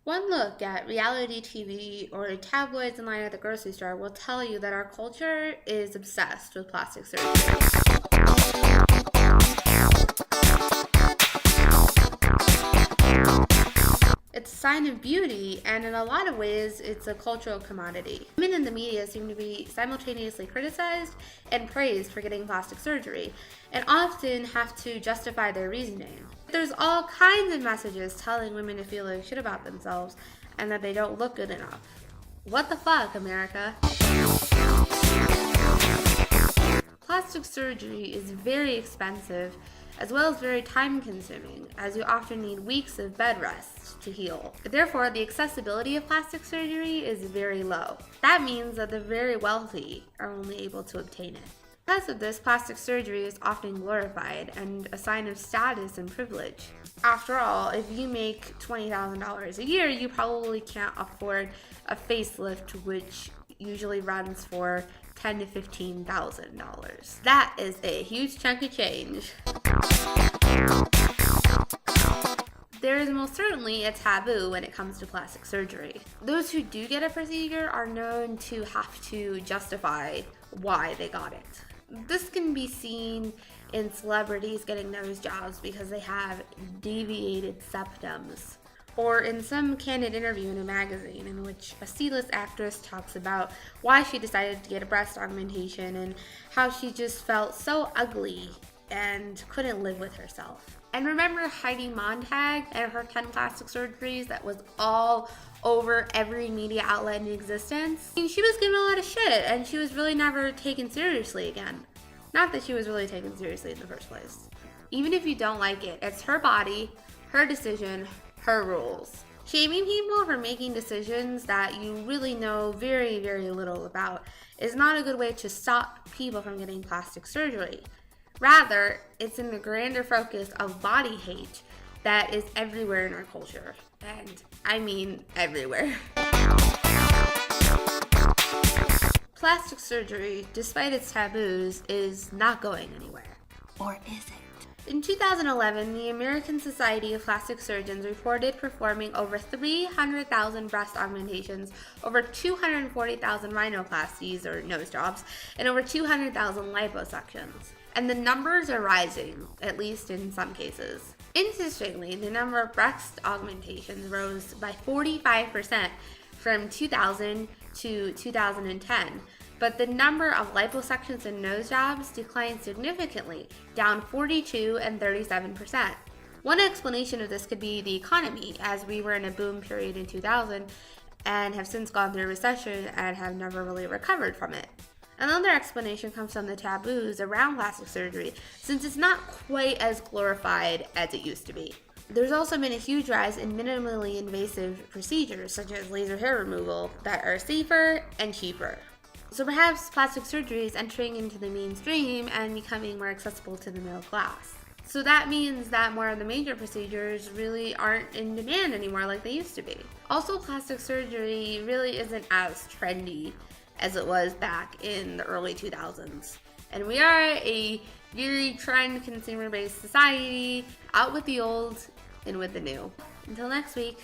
One look at reality TV or tabloids in line at the grocery store will tell you that our culture is obsessed with plastic surgery. It's a sign of beauty, and in a lot of ways, it's a cultural commodity. Women in the media seem to be simultaneously criticized and praised for getting plastic surgery, and often have to justify their reasoning. There's all kinds of messages telling women to feel like shit about themselves and that they don't look good enough. What the fuck, America? Plastic surgery is very expensive, as well as very time-consuming, as you often need weeks of bed rest to heal. Therefore, the accessibility of plastic surgery is very low. That means that the very wealthy are only able to obtain it. Because of this, plastic surgery is often glorified and a sign of status and privilege. After all, if you make $20,000 a year, you probably can't afford a facelift, which usually runs for $10,000 to $15,000. That is a huge chunk of change. There is most certainly a taboo when it comes to plastic surgery. Those who do get a procedure are known to have to justify why they got it. This can be seen in celebrities getting nose jobs because they have deviated septums, or in some candid interview in a magazine in which a C-list actress talks about why she decided to get a breast augmentation and how she just felt so ugly and couldn't live with herself. And remember Heidi Montag and her 10 plastic surgeries that was all over every media outlet in existence? I mean, she was given a lot of shit and she was really never taken seriously again. Not that she was really taken seriously in the first place. Even if you don't like it, it's her body, her decision, her rules. Shaming people for making decisions that you really know very, very little about is not a good way to stop people from getting plastic surgery. Rather, it's in the grander focus of body hate that is everywhere in our culture. And I mean everywhere. Plastic surgery, despite its taboos, is not going anywhere. Or is it? In 2011, the American Society of Plastic Surgeons reported performing over 300,000 breast augmentations, over 240,000 rhinoplasties or nose jobs, and over 200,000 liposuctions. And the numbers are rising, at least in some cases. Interestingly, the number of breast augmentations rose by 45% from 2000 to 2010, but the number of liposuctions and nose jobs declined significantly, down 42% and 37%. One explanation of this could be the economy, as we were in a boom period in 2000 and have since gone through a recession and have never really recovered from it. Another explanation comes from the taboos around plastic surgery, since it's not quite as glorified as it used to be. There's also been a huge rise in minimally invasive procedures, such as laser hair removal, that are safer and cheaper. So perhaps plastic surgery is entering into the mainstream and becoming more accessible to the middle class. So that means that more of the major procedures really aren't in demand anymore like they used to be. Also, plastic surgery really isn't as trendy as it was back in the early 2000s. And we are a very trend consumer-based society, out with the old, in with the new. Until next week.